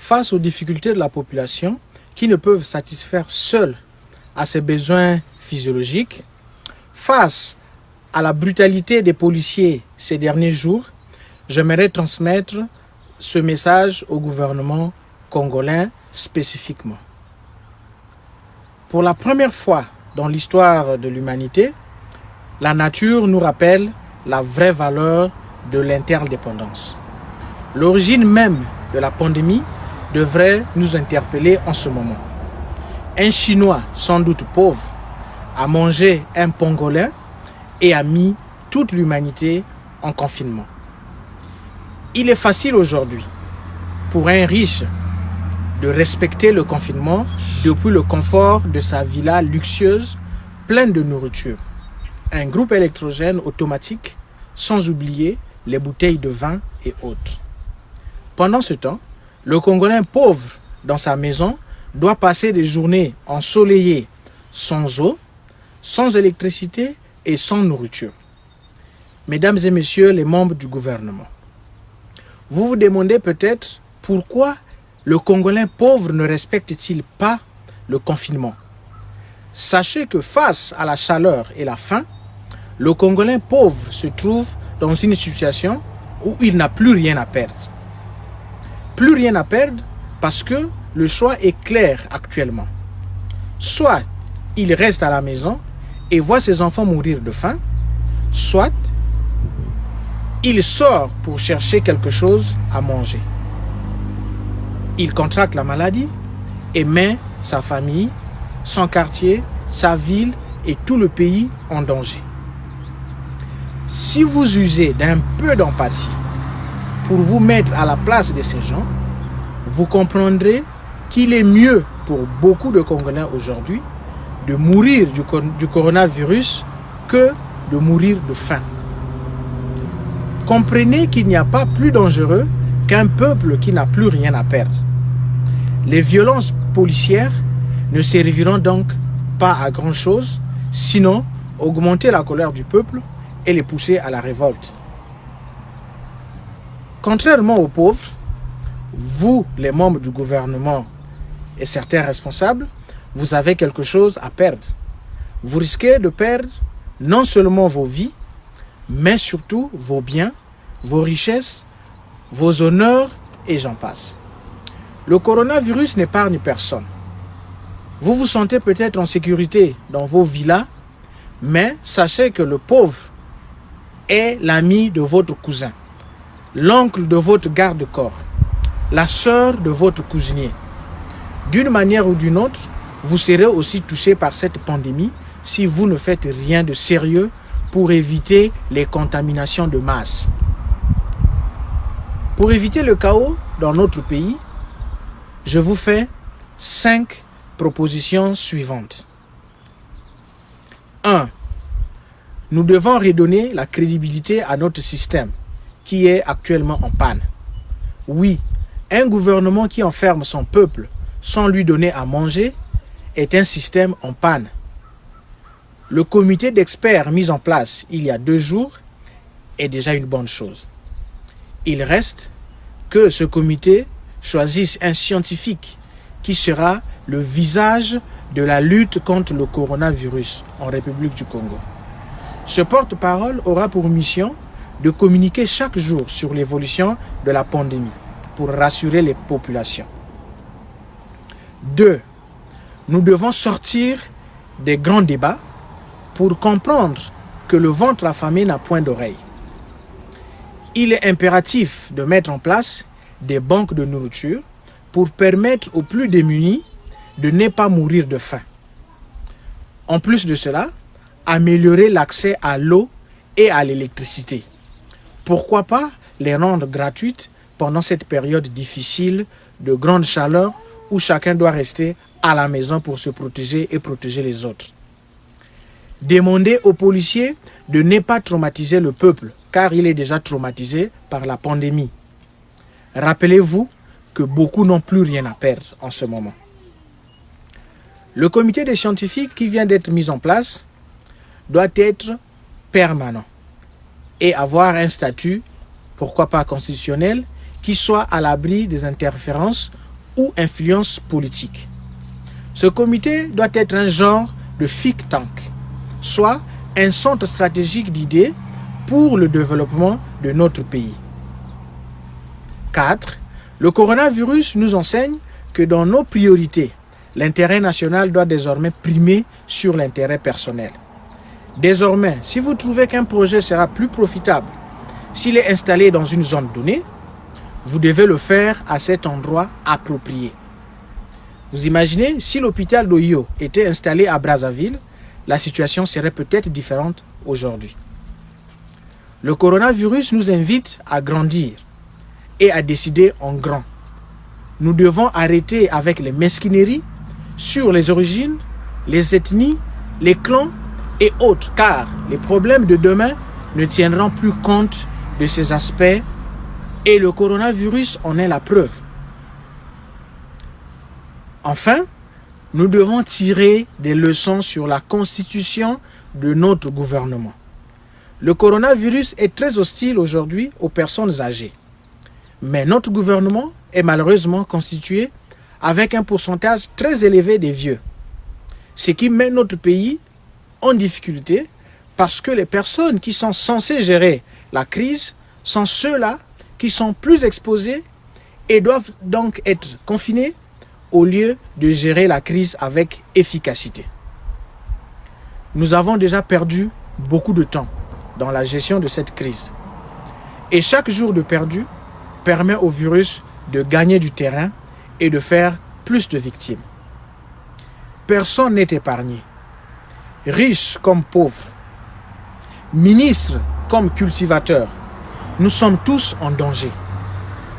face aux difficultés de la population qui ne peuvent satisfaire seuls à ses besoins physiologiques, face à la brutalité des policiers ces derniers jours, j'aimerais transmettre ce message au gouvernement congolais spécifiquement. Pour la première fois dans l'histoire de l'humanité, la nature nous rappelle la vraie valeur de l'interdépendance. L'origine même de la pandémie devrait nous interpeller en ce moment. Un Chinois, sans doute pauvre, a mangé un Pangolin et a mis toute l'humanité en confinement. Il est facile aujourd'hui pour un riche de respecter le confinement depuis le confort de sa villa luxueuse pleine de nourriture, un groupe électrogène automatique, sans oublier les bouteilles de vin et autres. Pendant ce temps, le Congolais pauvre dans sa maison doit passer des journées ensoleillées sans eau, sans électricité et sans nourriture. Mesdames et messieurs les membres du gouvernement, vous vous demandez peut-être pourquoi le Congolais pauvre ne respecte-t-il pas le confinement. Sachez que face à la chaleur et la faim, le Congolais pauvre se trouve dans une situation où il n'a plus rien à perdre. Plus rien à perdre parce que le choix est clair actuellement. Soit il reste à la maison et voit ses enfants mourir de faim, soit il sort pour chercher quelque chose à manger. Il contracte la maladie et met sa famille, son quartier, sa ville et tout le pays en danger. Si vous usez d'un peu d'empathie pour vous mettre à la place de ces gens, vous comprendrez qu'il est mieux pour beaucoup de Congolais aujourd'hui de mourir du coronavirus que de mourir de faim. Comprenez qu'il n'y a pas plus dangereux qu'un peuple qui n'a plus rien à perdre. Les violences policières ne serviront donc pas à grand-chose, sinon augmenter la colère du peuple et les pousser à la révolte. Contrairement aux pauvres, vous, les membres du gouvernement et certains responsables, vous avez quelque chose à perdre. Vous risquez de perdre non seulement vos vies, mais surtout vos biens, vos richesses, vos honneurs et j'en passe. Le coronavirus n'épargne personne. Vous vous sentez peut-être en sécurité dans vos villas, mais sachez que le pauvre est l'ami de votre cousin, l'oncle de votre garde-corps, la sœur de votre cousinier. D'une manière ou d'une autre, vous serez aussi touché par cette pandémie si vous ne faites rien de sérieux pour éviter les contaminations de masse. Pour éviter le chaos dans notre pays, je vous fais 5 propositions suivantes. 1. Nous devons redonner la crédibilité à notre système qui est actuellement en panne. Oui, un gouvernement qui enferme son peuple sans lui donner à manger est un système en panne. Le comité d'experts mis en place il y a 2 jours est déjà une bonne chose. Il reste que ce comité choisisse un scientifique qui sera le visage de la lutte contre le coronavirus en République du Congo. Ce porte-parole aura pour mission de communiquer chaque jour sur l'évolution de la pandémie pour rassurer les populations. 2. Nous devons sortir des grands débats pour comprendre que le ventre affamé n'a point d'oreille. Il est impératif de mettre en place des banques de nourriture pour permettre aux plus démunis de ne pas mourir de faim. En plus de cela, améliorer l'accès à l'eau et à l'électricité. Pourquoi pas les rendre gratuites pendant cette période difficile de grande chaleur où chacun doit rester à la maison pour se protéger et protéger les autres. Demander aux policiers de ne pas traumatiser le peuple car il est déjà traumatisé par la pandémie. Rappelez-vous que beaucoup n'ont plus rien à perdre en ce moment. Le comité des scientifiques qui vient d'être mis en place doit être permanent et avoir un statut, pourquoi pas constitutionnel, qui soit à l'abri des interférences ou influence politique. Ce comité doit être un genre de think tank, soit un centre stratégique d'idées pour le développement de notre pays. 4. Le coronavirus nous enseigne que dans nos priorités, l'intérêt national doit désormais primer sur l'intérêt personnel. Désormais, si vous trouvez qu'un projet sera plus profitable s'il est installé dans une zone donnée, vous devez le faire à cet endroit approprié. Vous imaginez, si l'hôpital d'Oyo était installé à Brazzaville, la situation serait peut-être différente aujourd'hui. Le coronavirus nous invite à grandir et à décider en grand. Nous devons arrêter avec les mesquineries sur les origines, les ethnies, les clans et autres, car les problèmes de demain ne tiendront plus compte de ces aspects et le coronavirus en est la preuve. Enfin, nous devons tirer des leçons sur la constitution de notre gouvernement. Le coronavirus est très hostile aujourd'hui aux personnes âgées. Mais notre gouvernement est malheureusement constitué avec un pourcentage très élevé des vieux. Ce qui met notre pays en difficulté parce que les personnes qui sont censées gérer la crise sont ceux-là qui sont plus exposés et doivent donc être confinés au lieu de gérer la crise avec efficacité. Nous avons déjà perdu beaucoup de temps dans la gestion de cette crise. Et chaque jour de perdu permet au virus de gagner du terrain et de faire plus de victimes. Personne n'est épargné. Riche comme pauvre, ministre comme cultivateur, nous sommes tous en danger.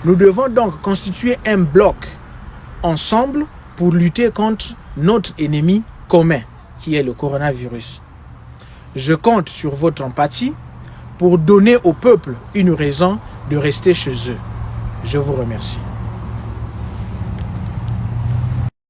Nous devons donc constituer un bloc ensemble pour lutter contre notre ennemi commun, qui est le coronavirus. Je compte sur votre empathie pour donner au peuple une raison de rester chez eux. Je vous remercie.